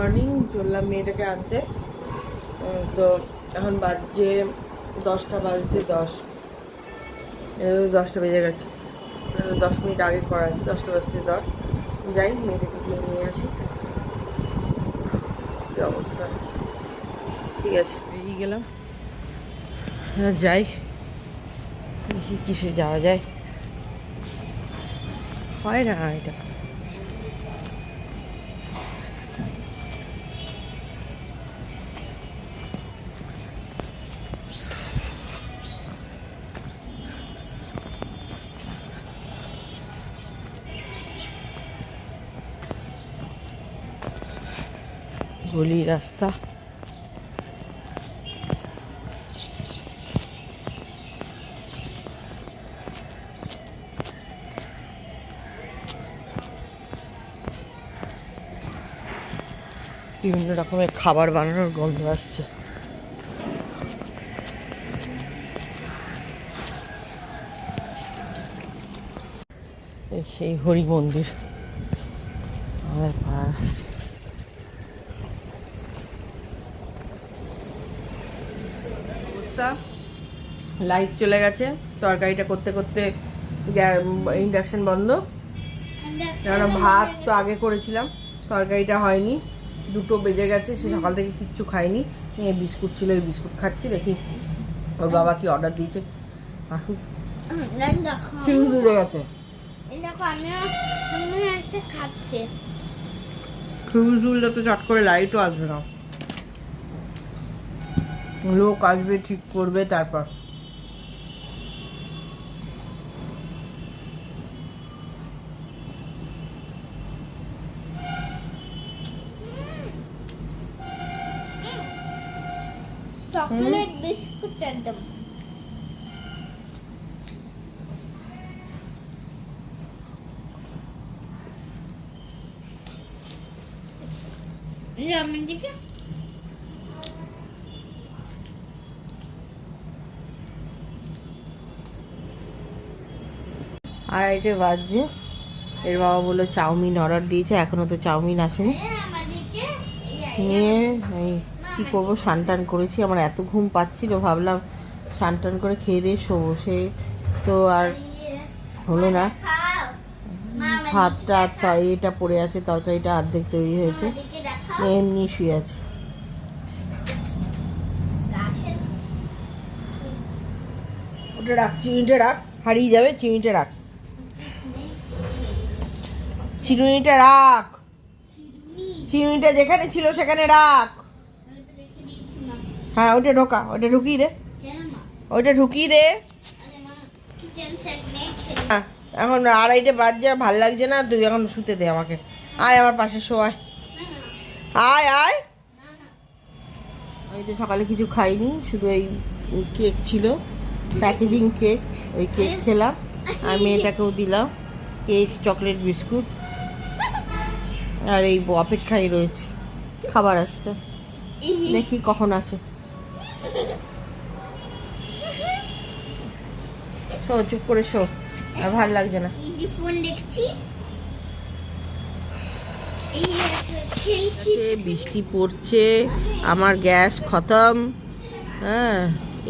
Morning. চললাম মেয়েটাকে আনতে। তো এখন বাজছে 10টা বাজতে 10, 10টা বেজে গেছে। 10 মিনিট আগে করা আছে, 10টা বাজতে 10। যাই মেয়েটাকে গিয়ে নিয়ে আসি। কী অবস্থা, ঠিক আছে বেরিয়ে গেলাম। যাই দেখি কিসে যাওয়া যায়। হয় না এটা। গলি রাস্তা, বিভিন্ন রকমের খাবার বানানোর গন্ধ আসছে। সেই হরি মন্দির আমাদের পাড়ার। অবস্থা, লাইট চলে গেছে। তরকারিটা করতে করতে ইন্ডাকশন বন্ধ। কেননা ভাত তো আগে করেছিলাম, তরকারিটা হয়নি। 2টো বেজে গেছে, সে সকাল থেকে কিচ্ছু খায়নি। বিস্কুট ছিল, ওই বিস্কুট খাচ্ছি। দেখি ওর বাবা কি অর্ডার দিয়েছে, আসুক। ফিউজ উড়ে গেছে, ফিউজ উড়লে তো চট করে লাইটও আসবে না। লোক আসবে, ঠিক করবে, তারপর চকলেট বিস্কুট একদম। আমার দিকে আড়াইটে বাজছে। এর বাবা বললো চাউমিন অর্ডার দিয়েছে, এখনো তো চাউমিন আসেনি। নিয়ে আমি কী করবো, স্নান টান করেছি। আমার এত ঘুম পাচ্ছিল, ভাবলাম স্নান টান করে খেয়ে দিয়ে শোবো। সে তো আর হলো না। ভাতটা এটা পড়ে আছে, তরকারিটা অর্ধেক তৈরি হয়েছে, এমনি শুয়ে আছে। ওটা রাখ, চিমনিটা রাখ, হারিয়ে যাবে। চিমনিটা রাখ, চিরুনিটা রাখ, চিরুনিটা যেখানে ছিল সেখানে রাখ। হ্যাঁ ওটা ঢোকা, ওটা ঢুকিয়ে দে, ওটা ঢুকিয়ে দে। হ্যাঁ এখন 2:30 বাজছে, ভাল লাগছে না। তুই এখন শুতে দে আমাকে। আয় আমার পাশে শো, আয় আয় আয়। আমি তো সকালে কিছু খাইনি, শুধু এই কেক ছিল, প্যাকেজিং কেক, ওই কেক খেলাম। আর মেয়েটাকেও দিলাম কেক, চকলেট, বিস্কুট। আর এই অপেক্ষায় রয়েছে, খাবার আসছে, দেখি কখন আসে। শো, চুপ করে শো, আর ভাল লাগছে না। ফোন দেখছি, বৃষ্টি পড়ছে, আমার গ্যাস খতম। হ্যাঁ,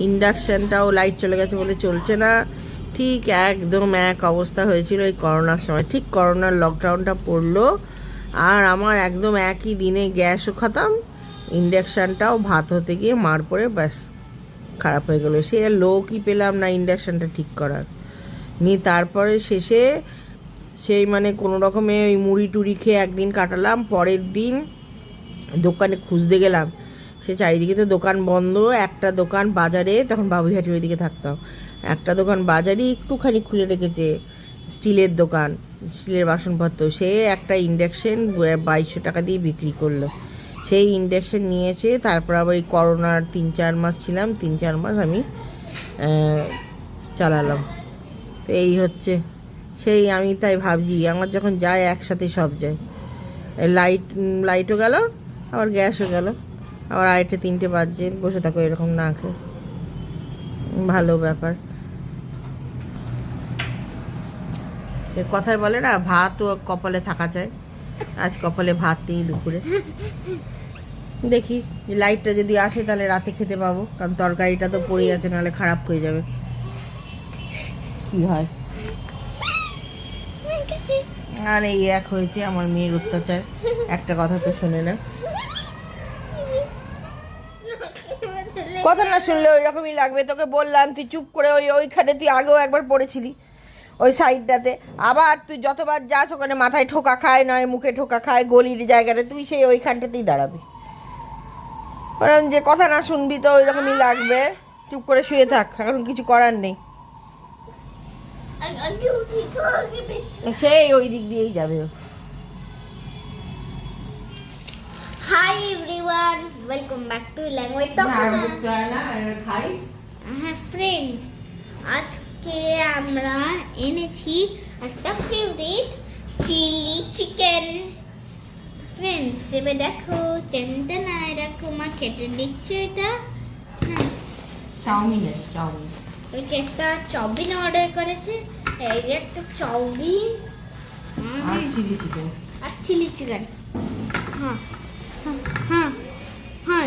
ইন্ডাকশানটাও লাইট চলে গেছে বলে চলছে না। ঠিক একদম এক অবস্থা হয়েছিল এই করোনার সময়। ঠিক করোনার লকডাউনটা পড়লো, আর আমার একদম একই দিনে গ্যাসও খতম, ইন্ডাকশানটাও ভাত হতে গিয়ে মার পড়ে ব্যাস খারাপ হয়ে গেলো। সে লোকই পেলাম না ইন্ডাকশানটা ঠিক করার। নিয়ে তারপরে শেষে সেই মানে কোনো রকমে ওই মুড়ি টুড়ি খেয়ে একদিন কাটালাম। পরের দিন দোকানে খুঁজতে গেলাম, সে চারিদিকে তো দোকান বন্ধ। একটা দোকান বাজারে, তখন বাবুইহাটির ওইদিকে থাকতাম, একটা দোকান বাজারে একটুখানি খুলে রেখেছে, স্টিলের দোকান, স্টিলের বাসনপত্র। সে একটা ইন্ডাকশান 2200 টাকা দিয়ে বিক্রি করলো। সেই ইন্ডাকশান নিয়েছে। তারপর আবার এই করোনার 3-4 মাস ছিলাম, 3-4 মাস আমি চালালাম। তো এই হচ্ছে সেই, আমি তাই ভাবছি আমার যখন যায় একসাথে সব যায়। লাইটও গেল, আবার গ্যাসও গেল, আবার 2:30-3টে বাজছে। বসে থাকো এরকম না খেয়ে, ভালো ব্যাপার। কথায় বলে না, ভাত ও কপালে থাকা চাই। আজ কপালে ভাত নেই দুপুরে। দেখি লাইটটা যদি আসে তাহলে রাতে খেতে পাবো, কারণ তরকারিটা তো পড়েই আছে, নাহলে খারাপ হয়ে যাবে। কি হয় আর এই এক হয়েছে আমার মেয়ের অত্যাচার, একটা কথা তো শোনে না। কথা না শুনলে ওই রকমই লাগবে। তোকে বললাম তুই চুপ করে ওইখানে, তুই আগেও একবার পড়েছিলি ওই সাইডটাতে, আবার তুই যতবার যাস ওখানে মাথায় ঠোকা খায়, নয় মুখে ঠোকা খায়, গলির জায়গাটা, তুই সেই ওইখানটাতেই দাঁড়াবি। কারণ যে কথা না শুনবি তো ওই রকমই লাগবে। চুপ করে শুয়ে থাক, এখন কিছু করার নেই। সেই ওই দিক দিয়েই যাবে। Hi everyone, welcome back to language হ্যাঁ ফ্রেন্ডস, আজকে আমরা এনেছি একটা ফেভারিট চিলি চিকেন। ফ্রেন্ডস এবার দেখো, টেনটা দেখো মা কেটে দিচ্ছে এটা। হ্যাঁ চাউমিন ওকে একটা চাউমিন অর্ডার করেছে, এই যে একটা চাউমিন আর চিলি চিকেন। আর চিলি চিকেন। हाँ हाँ हाँ हाँ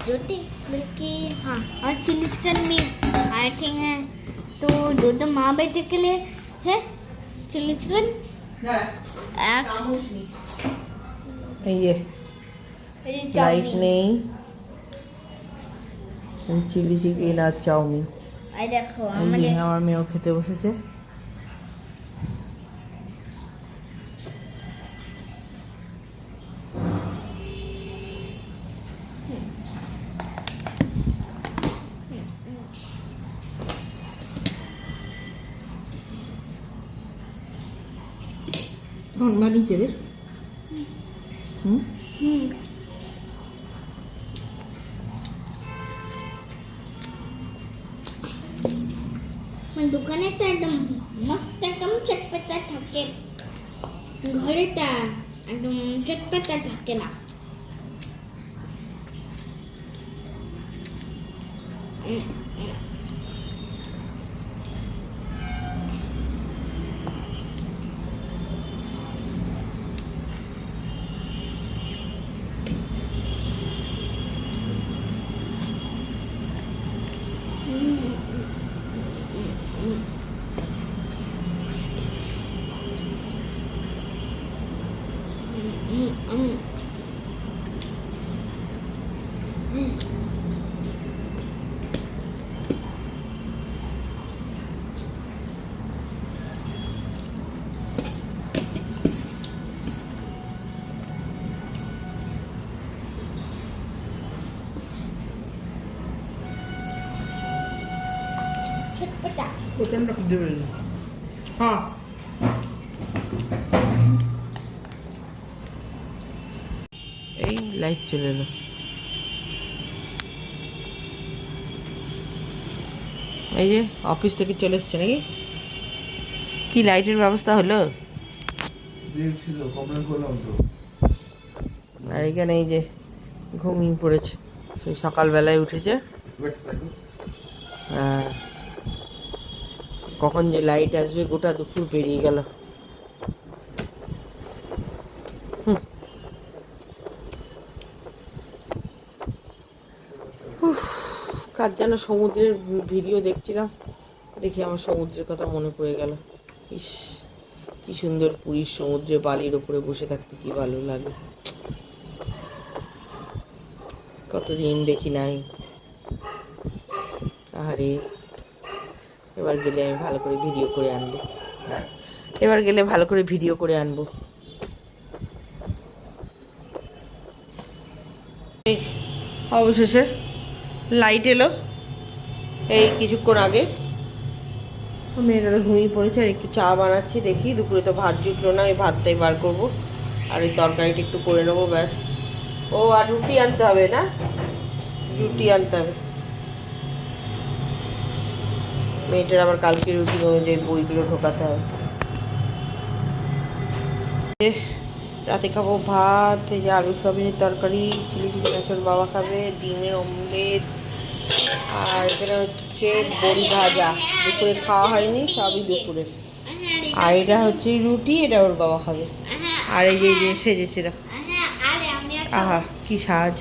रोटी बल्कि हाँ और चिली चिकन भी आई थिंक है। तो दो माँ बेटे के लिए है चिली चिकन एक এই যে লাইট নেই, চিলি চিকেন আর চাউমিন। आई देखो এই যে আমার মেয়েও খেতে বসেছে। বানিয়েছে রে। দোকানে তো একদম মস্ত একদম চটপটা থাকে, ঘরেটা একদম চটপটা থাকে না। চটপটা দোকানটা খুঁজে পেলেন? হ্যাঁ এই লাইট চলে এলো। এই যে অফিস থেকে চলে এসছে নাকি? কি লাইটের ব্যবস্থা হলো? আর এখানে এই যে ঘুমিয়ে পড়েছে, সেই সকালবেলায় উঠেছে। হ্যাঁ, কখন যে লাইট আসবে গোটা দুপুর পেরিয়ে গেল। কার যেন সমুদ্রের ভিডিও দেখছিলাম, দেখি আমার সমুদ্রের কথা মনে পড়ে গেল। ইস, কি সুন্দর পুরীর সমুদ্রে বালির ওপরে বসে থাকতে কি ভালো লাগে। কতদিন দেখি নাই। আরে এবার গেলে আমি ভালো করে ভিডিও করে আনবো। এবার গেলে ভালো করে ভিডিও করে আনবো। অবশেষে লাইট এলো এই কিছুক্ষণ আগে। মেয়েটা তো ঘুমিয়ে পড়েছে, আর একটু চা বানাচ্ছি। দেখি দুপুরে তো ভাত জুটলো না, ওই ভাতটাই বার করবো, আর এই তরকারিটা একটু করে নেবো ব্যাস। ও আর রুটি আনতে হবে না, রুটি আনতে হবে। মেয়েটার আবার কালকে রুটিন অনুযায়ী বইগুলো ঢোকাতে হবে। রাতে খাবো ভাত, এই যে আলু সয়াবিনের তরকারি, চিলি চিকেন আছে ওর বাবা খাবে, ডিমের অমলেট, আর এখানে হচ্ছে বড়ি ভাজা। দুপুরে খাওয়া হয়নি, সবই দুপুরে। আর এটা হচ্ছে রুটি, এটা ওর বাবা খাবে। আর এই যে সেজেছে দেখো, হ্যাঁ, আরে আমি একটা আহা কি সাজ।